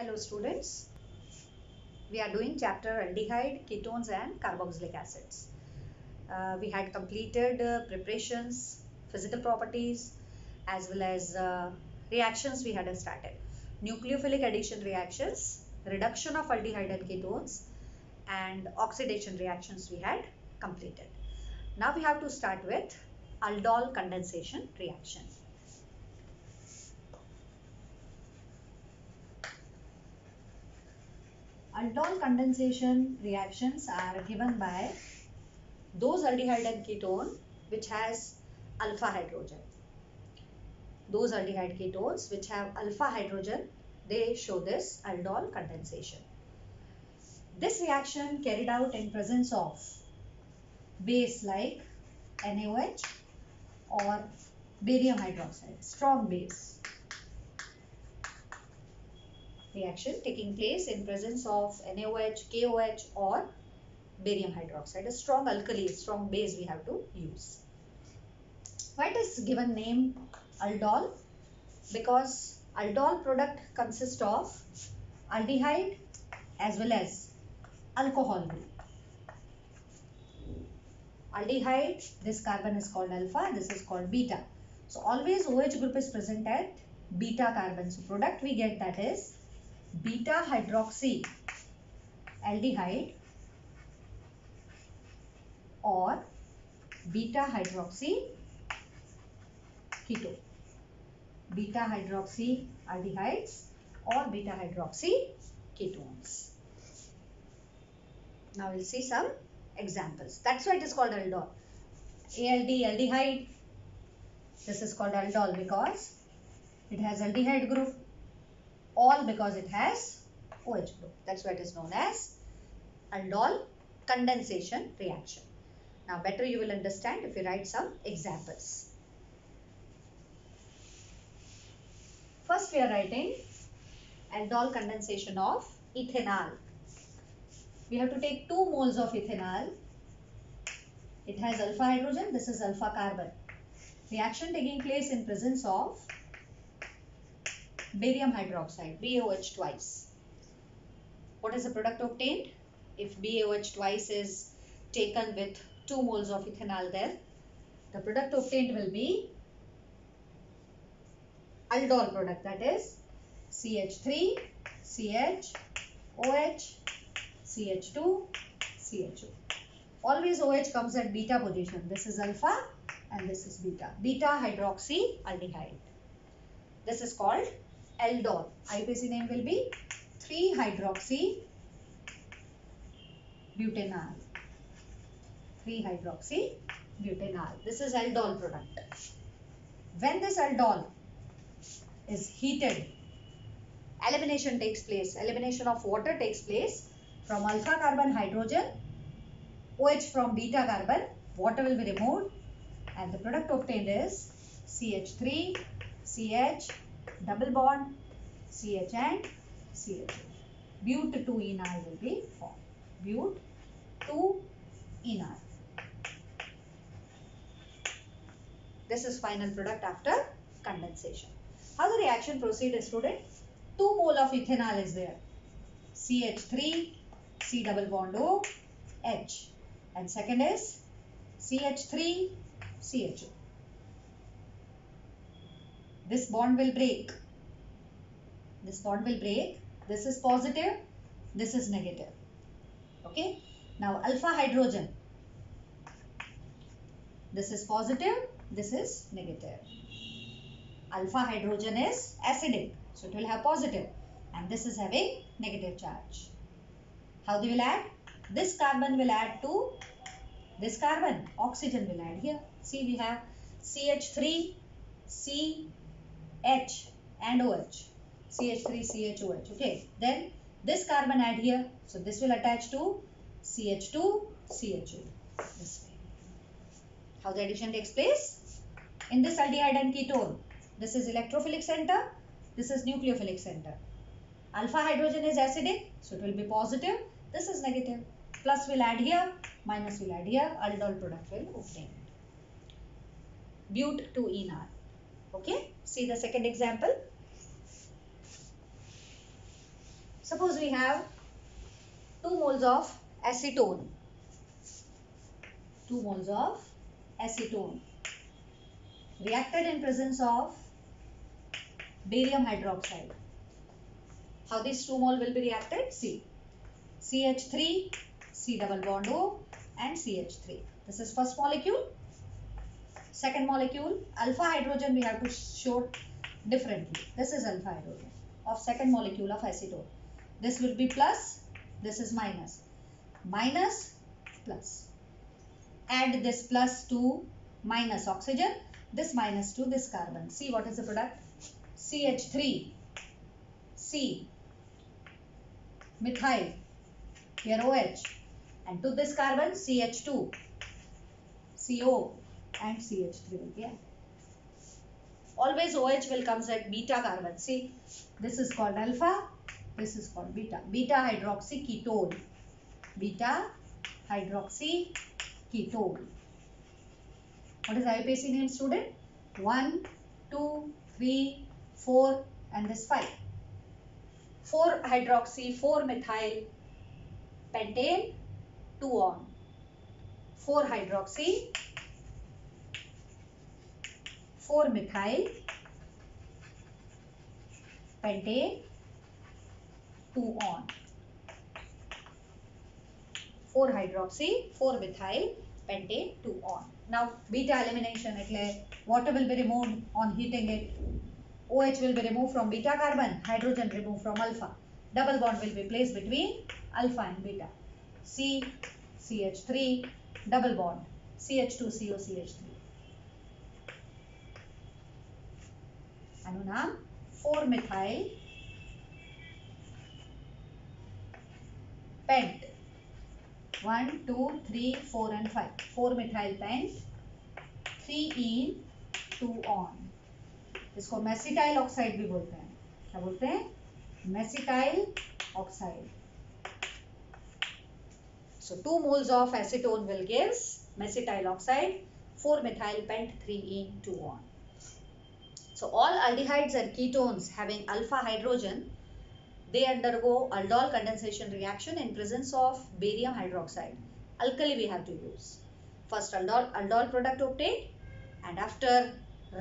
Hello students, we are doing chapter aldehyde, ketones and carboxylic acids. We had completed preparations, physical properties as well as reactions we had started. Nucleophilic addition reactions, reduction of aldehyde and ketones and oxidation reactions we had completed. Now we have to start with aldol condensation reaction. Aldol condensation reactions are given by those aldehyde and ketone which has alpha hydrogen. Those aldehyde ketones which have alpha hydrogen, they show this aldol condensation. This reaction carried out in presence of base like NaOH or barium hydroxide, strong base. Reaction taking place in presence of NaOH, KOH or barium hydroxide, a strong alkali, strong base we have to use. Why it is given name aldol? Because aldol product consists of aldehyde as well as alcohol group. Aldehyde, this carbon is called alpha, this is called beta. So always OH group is present at beta carbon. So product we get, that is beta hydroxy aldehyde or beta hydroxy ketone. Beta hydroxy aldehydes or beta hydroxy ketones. Now we'll see some examples. That's why it is called aldol. ALD, aldehyde. This is called aldol because it has aldehyde group. All because it has OH group. That's why it is known as aldol condensation reaction. Now better you will understand if you write some examples. First we are writing aldol condensation of ethanol. We have to take 2 moles of ethanol. It has alpha hydrogen, this is alpha carbon. Reaction taking place in presence of barium hydroxide, BaOH twice. What is the product obtained? If BaOH twice is taken with 2 moles of ethanol there, the product obtained will be aldol product, that is CH3, CH, OH, CH2, CHO. Always OH comes at beta position. This is alpha and this is beta. Beta hydroxy aldehyde. This is called aldol. IUPAC name will be 3-hydroxy butanol. 3-hydroxy butanol. This is aldol product. When this aldol is heated, elimination takes place. Elimination of water takes place from alpha carbon hydrogen, OH from beta carbon. Water will be removed and the product obtained is CH3, CH, double bond, CH and CH. But2-enol will be formed. But2-enol. This is final product after condensation. How the reaction proceeds, student? 2 mole of ethanol is there. CH3, C double bond O, H. And second is CH3, CHO. This bond will break. This bond will break. This is positive. This is negative. Okay. Now alpha hydrogen. This is positive. This is negative. Alpha hydrogen is acidic. So it will have positive. And this is having negative charge. How they will add? This carbon will add to this carbon. Oxygen will add here. See, we have CH3, CH and OH. CH3, CHOH. Okay. Then this carbon add here. So this will attach to CH2, CHO. This way. How the addition takes place? In this aldehyde and ketone, this is electrophilic center. This is nucleophilic center. Alpha hydrogen is acidic. So it will be positive. This is negative. Plus will add here. Minus will add here. Aldol product will obtain. But2-enol. Okay. See the second example. Suppose we have 2 moles of acetone. 2 moles of acetone reacted in presence of barium hydroxide. How these 2 mole will be reacted? See, CH3, C double bond O and CH3. This is first molecule. Second molecule, alpha hydrogen we have to show differently. This is alpha hydrogen of second molecule of acetone. This will be plus, this is minus. Minus, plus. Add this plus to minus oxygen, this minus to this carbon. See what is the product? CH3, C, methyl, here OH, and to this carbon CH2, CO and CH3 will be added. Always OH will comes at beta carbon. See, this is called alpha, this is called beta. Beta hydroxy ketone. Beta hydroxy ketone. What is IUPAC name, student? 1, 2, 3, 4 and this 5. 4 hydroxy, 4 methyl pentane, 2 on. 4 hydroxy, 4 methyl pentane, 2 on. 4 hydroxy, 4 methyl pentane, 2 on. Now beta elimination, water will be removed on heating it. OH will be removed from beta carbon, hydrogen removed from alpha. Double bond will be placed between alpha and beta. C, CH3, double bond, CH2CO, CH3. Anunam 4 methyl pent. 1, 2, 3, 4 and 5. 4 methyl pent, 3 in, 2 on. इसको mesityl oxide भी बोलते हैं. क्या बोलते हैं? Mesityl oxide. So 2 moles of acetone will give mesytyl oxide, 4 methyl pent, 3 in, 2 on. So all aldehydes and ketones having alpha hydrogen, they undergo aldol condensation reaction in presence of barium hydroxide. Alkali we have to use. First aldol product obtained, and after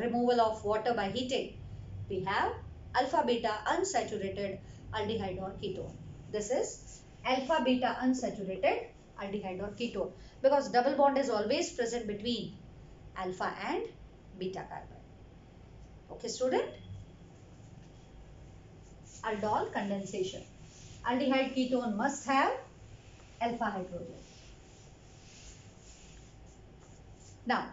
removal of water by heating, we have alpha beta unsaturated aldehyde or ketone. This is alpha beta unsaturated aldehyde or ketone, because double bond is always present between alpha and beta carbon. Okay, student? Aldol condensation. Aldehyde ketone must have alpha hydrogen. Now,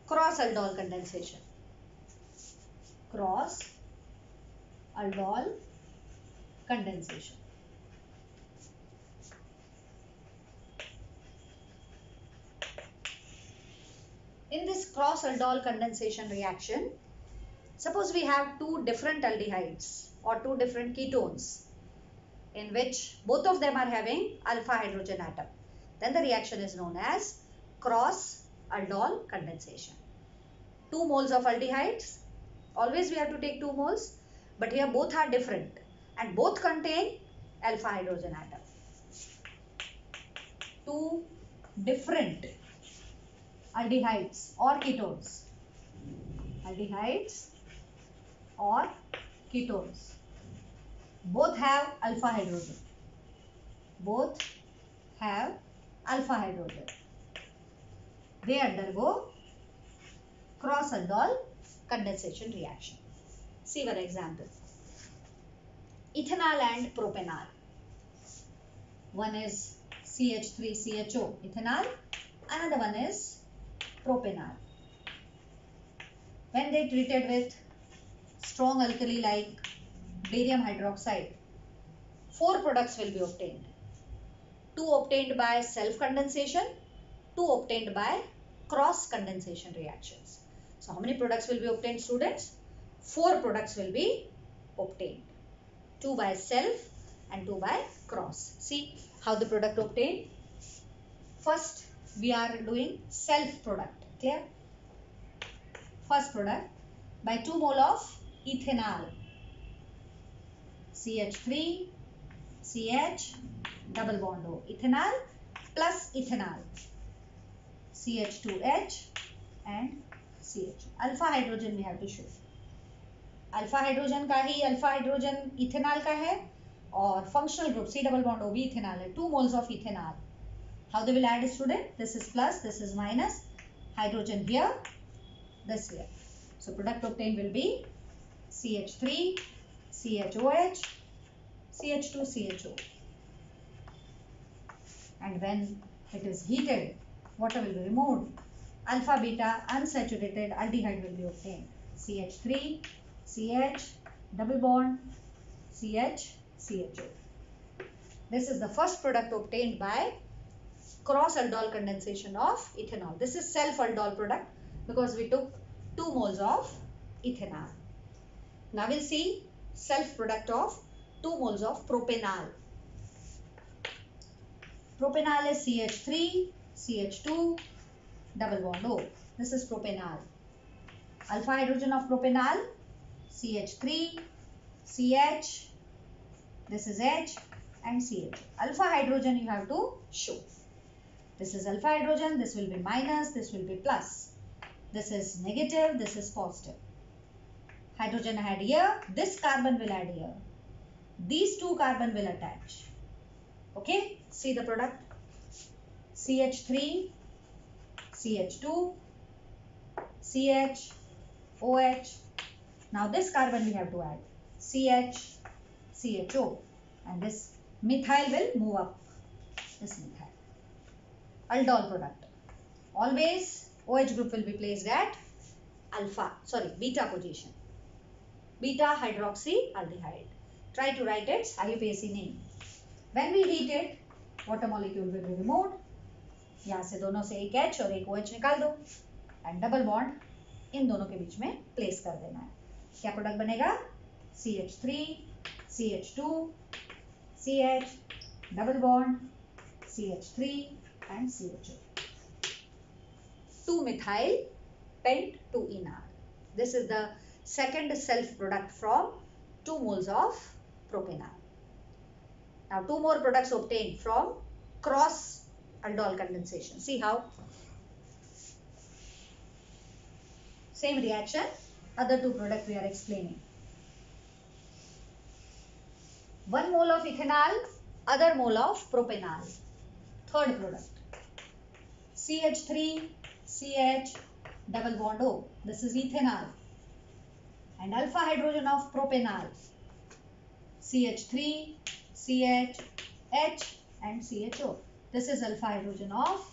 cross aldol condensation. Cross aldol condensation. In this cross aldol condensation reaction, suppose we have 2 different aldehydes or 2 different ketones in which both of them are having alpha hydrogen atom. Then the reaction is known as cross aldol condensation. 2 moles of aldehydes, always we have to take 2 moles, but here both are different and both contain alpha hydrogen atom. 2 different aldehydes or ketones. Aldehydes or ketones. Both have alpha hydrogen. Both have alpha hydrogen. They undergo cross aldol condensation reaction. See one example. Ethanol and propanol. One is CH3CHO, ethanol. Another one is propanol. When they treated with strong alkali like barium hydroxide, 4 products will be obtained. 2 obtained by self-condensation, 2 obtained by cross-condensation reactions. So how many products will be obtained, students? 4 products will be obtained. 2 by self and 2 by cross. See how the product obtained. First we are doing self product. Clear? first product by 2 mole of ethanol. CH3, CH, double bond O. Ethanol plus ethanol. CH2H and CH. Alpha hydrogen we have to show. Alpha hydrogen का ही alpha hydrogen ethanol का है और functional group C double bond O भी ethanol है. 2 moles of ethanol. How they will add, student? This is plus, this is minus. Hydrogen here, this here. So product obtained will be CH3, CHOH, CH2, CHO. And when it is heated, water will be removed. Alpha beta unsaturated aldehyde will be obtained. CH3, CH, double bond, CH, CHO. This is the first product obtained by cross aldol condensation of ethanol. This is self aldol product because we took 2 moles of ethanol. Now we'll see self product of 2 moles of propanol. Propanol is CH3, CH2, double bond O. This is propanol. Alpha hydrogen of propanol, CH3, CH, this is H and CH. Alpha hydrogen you have to show. This is alpha hydrogen, this will be minus, this will be plus. This is negative, this is positive. Hydrogen add here, this carbon will add here. These 2 carbon will attach. Okay, see the product. CH3, CH2, CH, OH. Now this carbon we have to add. CH, CHO. And this methyl will move up. This methyl. Aldol product. Always OH group will be placed at beta position. Beta hydroxy aldehyde. Try to write its IUPAC name. When we heat it, water molecule will be removed. यहाँ से दोनों से एक H और एक OH निकाल दो. And double bond इन दोनों के बीच में प्लेस कर देना है. क्या प्रोडक्ट बनेगा? CH3, CH2, CH, double bond, CH3 and CHO. 2-methyl pent 2-enol. This is the second self product from 2 moles of propanol. Now 2 more products obtained from cross aldol condensation. See how? Same reaction, other 2 products we are explaining. 1 mole of ethanol, other mole of propanol. Third product. CH3, CH, double bond O. This is ethanol. And alpha hydrogen of propanol. CH3, CH, H and CHO. This is alpha hydrogen of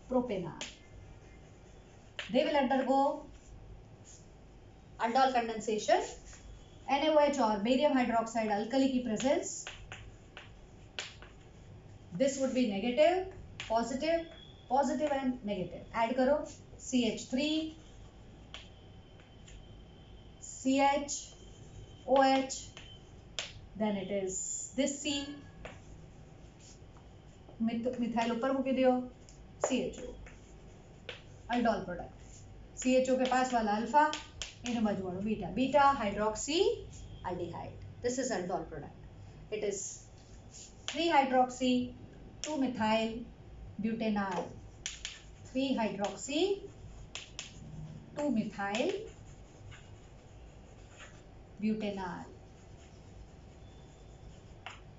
propanol. They will undergo aldol condensation. NaOH or barium hydroxide alkali की presence. This would be negative, positive, positive and negative. Add करो CH3, CH, OH. Then it is this C. Methyl ऊपर मूकी दियो. CHO. aldol product. CHO के पास वाला alpha इन बाजू वालों beta. Beta hydroxy aldehyde. This is aldol product. It is 3-hydroxy 2-methyl butanol. 3-hydroxy 2-methyl butanol.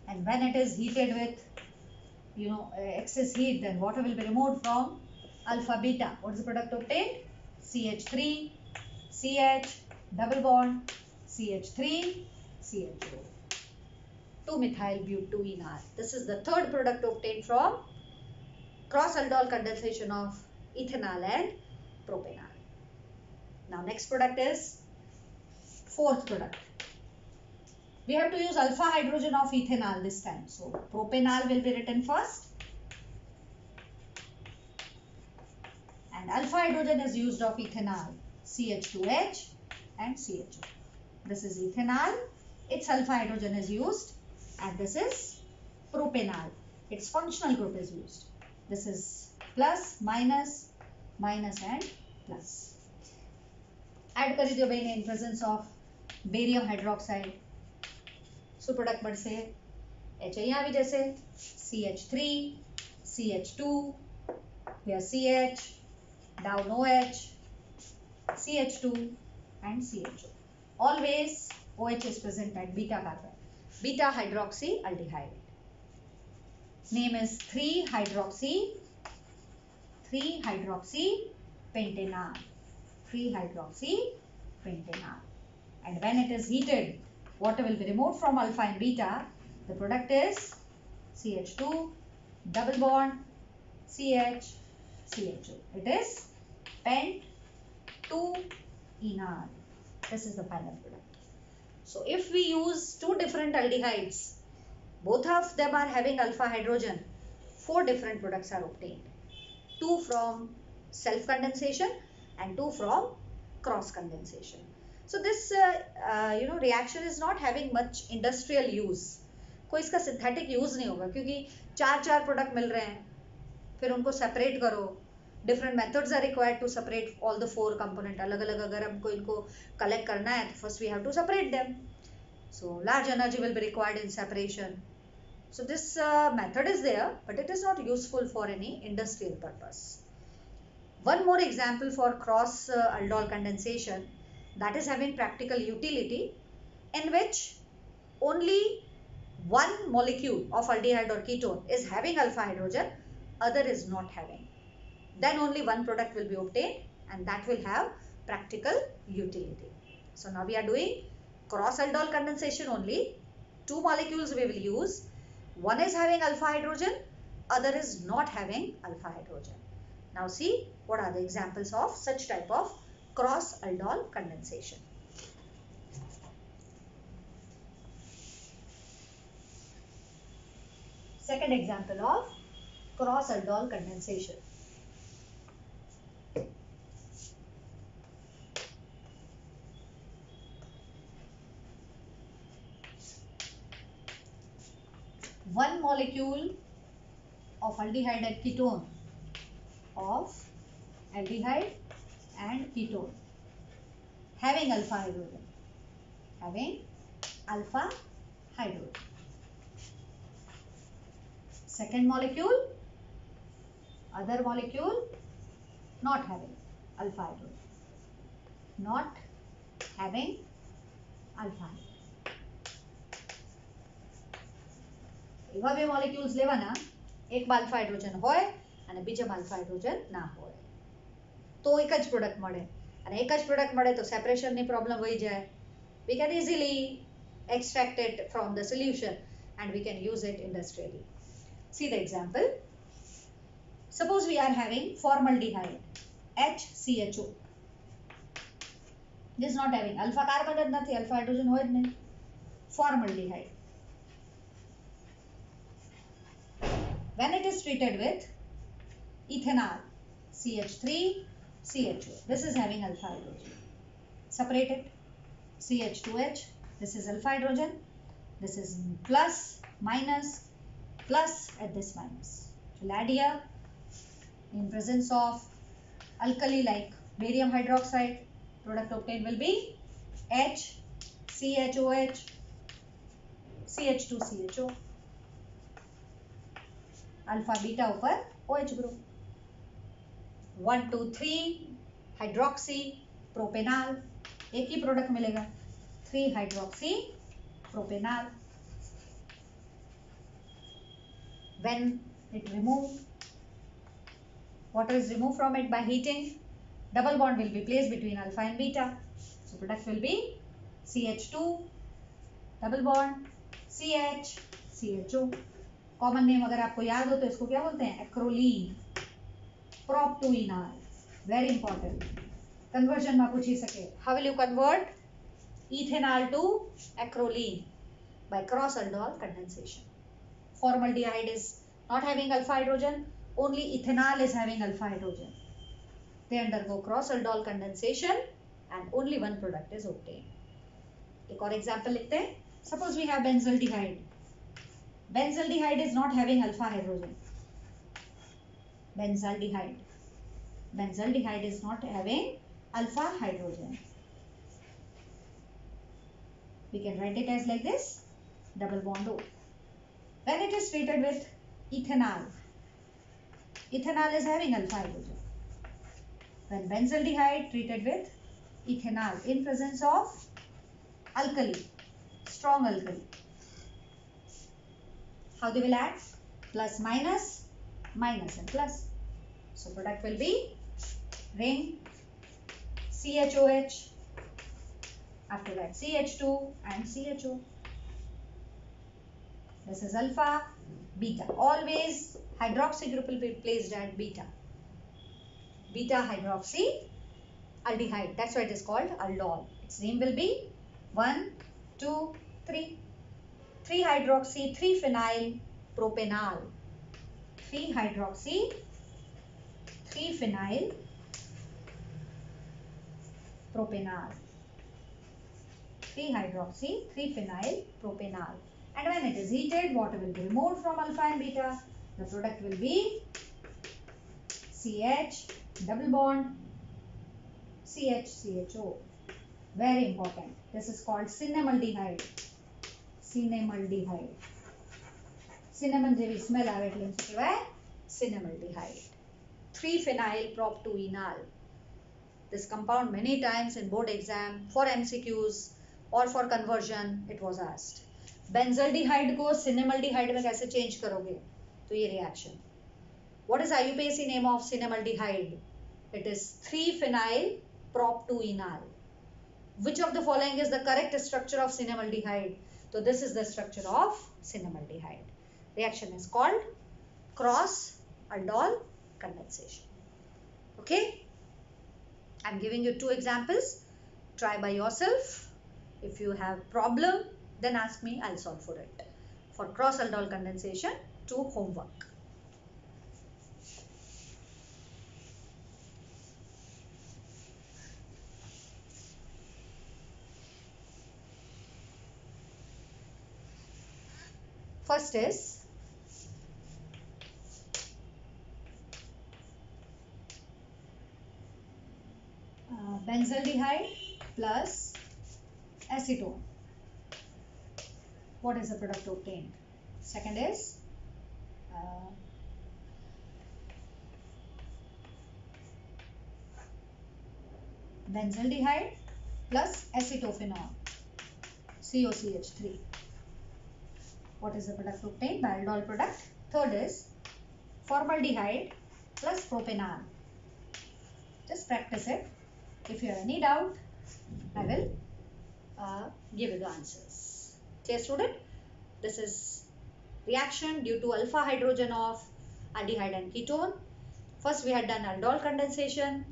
And when it is heated with excess heat, then water will be removed from alpha beta. What is the product obtained? CH3, CH, double bond, CH3, CHO. 2-methyl butanol. This is the third product obtained from cross aldol condensation of ethanol and propanol. Now next product is fourth product. We have to use alpha hydrogen of ethanol this time. So propanol will be written first. And alpha hydrogen is used of ethanol. CH2H and CHO. This is ethanol. Its alpha hydrogen is used. And this is propanol. Its functional group is used. This is plus, minus, minus and plus. Add કરી દો બેન in presence of barium hydroxide શું product મળશે H અહીંયા આવી જશે CH3 CH2 here CH down OH CH2 and CHO. Always OH is present at beta carbon. Beta hydroxyaldehyde. Name is 3-hydroxy pentanal. 3-hydroxy pentanal. And when it is heated, water will be removed from alpha and beta. The product is CH2 double bond CH CHO. It is pent 2 enal. This is the final product. So if we use two different aldehydes, both of them are having alpha hydrogen, 4 different products are obtained. 2 from self condensation and 2 from cross condensation. So this reaction is not having much industrial use. कोई इसका synthetic use नहीं होगा क्योंकि 4 product मिल रहे हैं, फिर उनको separate करो. Different methods are required to separate all the 4 component. अलग अलग अगर हमको इनको कलेक्ट करना है तो first we have to separate them. So large energy will be required in separation. So this method is there but it is not useful for any industrial purpose. One more example for cross aldol condensation that is having practical utility, in which only one molecule of aldehyde or ketone is having alpha hydrogen, other is not having. Then only one product will be obtained and that will have practical utility. So now we are doing cross aldol condensation only. 2 molecules we will use. One is having alpha hydrogen, other is not having alpha hydrogen. Now see what are the examples of such type of cross aldol condensation. Second example of cross aldol condensation. One molecule of aldehyde and ketone having alpha hydrogen. Second molecule, other molecule not having alpha hydrogen. એવા બે molecules લેવાના, એકમાં alpha hydrogen હોય અને બીજામાં alpha hydrogen ના હોય તો એક જ પ્રોડક્ટ મળે. અને એક જ પ્રોડક્ટ મળે તો સેપરેશનની પ્રોબ્લેમ વહી જાય. We can easily extract it from the solution and we can use it industrially. See the example. Suppose we are having formaldehyde HCHO. This is not having alpha carbon જ નથી, alpha hydrogen હોય જ નહીં. Formaldehyde. When it is treated with ethanol CH3CHO, this is having alpha hydrogen. Separate it. CH2H, this is alpha hydrogen. This is plus, minus, plus at this minus. We'll add here in presence of alkali like barium hydroxide. Product obtained will be HCHOH, CH2CHO. Alpha beta ऊपर OH group. 1 2 3 hydroxy propanol, एक ही product मिलेगा 3 hydroxy propanol. When it removed, water is removed from it by heating, double bond will be placed between alpha and beta. So product will be CH2 double bond CH CHO. Common name अगर आपको याद हो तो इसको क्या बोलते हैं, acrolein. Propynol, very important. Conversion में पूछी सके, how will you convert ethanol to acrolein? By cross aldol condensation. Formaldehyde is not having alpha hydrogen, only ethanol is having alpha hydrogen. They undergo cross aldol condensation and only one product is obtained. एक और example लिखते हैं. Suppose we have benzaldehyde. Benzaldehyde is not having alpha hydrogen. Benzaldehyde is not having alpha hydrogen. We can write it as like this, double bond O. When it is treated with ethanol, ethanol is having alpha hydrogen. When benzaldehyde treated with ethanol in presence of alkali, strong alkali, how they will add? Plus minus, minus and plus. So product will be ring CHOH, after that CH2 and CHO. This is alpha, beta. Always hydroxy group will be placed at beta. Beta hydroxy aldehyde. That's why it is called aldol. Its name will be 1, 2, 3. 3-hydroxy 3-phenyl propanol. 3-hydroxy 3-phenyl propanol. 3-hydroxy 3-phenyl propanol. And when it is heated, water will be removed from alpha and beta. The product will be CH double bond CH-CHO. Very important. This is called cinnamaldehyde. Cinnamaldehyde. Cinnamon જેવી smell આવે એટલે શું કહેવાય? Cinnamaldehyde. 3-phenyl proptooenol. This compound many times in board exam for MCQs or for conversion it was asked. Benzaldehyde को cinnamaldehyde में कैसे change करोगे? तो ये reaction. What is IUPAC name of cinnamaldehyde? It is 3-phenyl proptooenol. Which of the following is the correct structure of cinnamaldehyde? So this is the structure of cinnamaldehyde. Reaction is called cross-aldol condensation. Okay? I am giving you 2 examples. Try by yourself. If you have problem, then ask me, I'll solve for it. For cross-aldol condensation, 2 homework. First is benzaldehyde plus acetone. What is the product obtained? Second is benzaldehyde plus acetophenol, COCH3. What is the product obtained? The aldol product. Third is formaldehyde plus propanol. Just practice it. If you have any doubt, I will give you the answers. Clear, student? This is reaction due to alpha hydrogen of aldehyde and ketone. First we had done aldol condensation.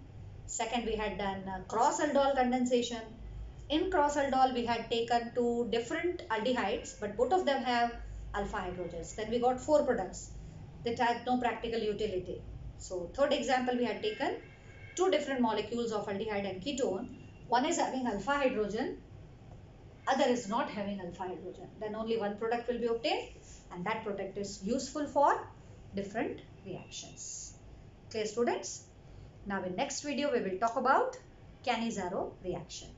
Second we had done cross aldol condensation. In cross aldol we had taken 2 different aldehydes, but both of them have alpha hydrogens. Then we got 4 products that had no practical utility. So third example we had taken 2 different molecules of aldehyde and ketone. One is having alpha hydrogen, other is not having alpha hydrogen. Then only one product will be obtained, and that product is useful for different reactions. Clear, students? Now in next video we will talk about Cannizzaro reaction.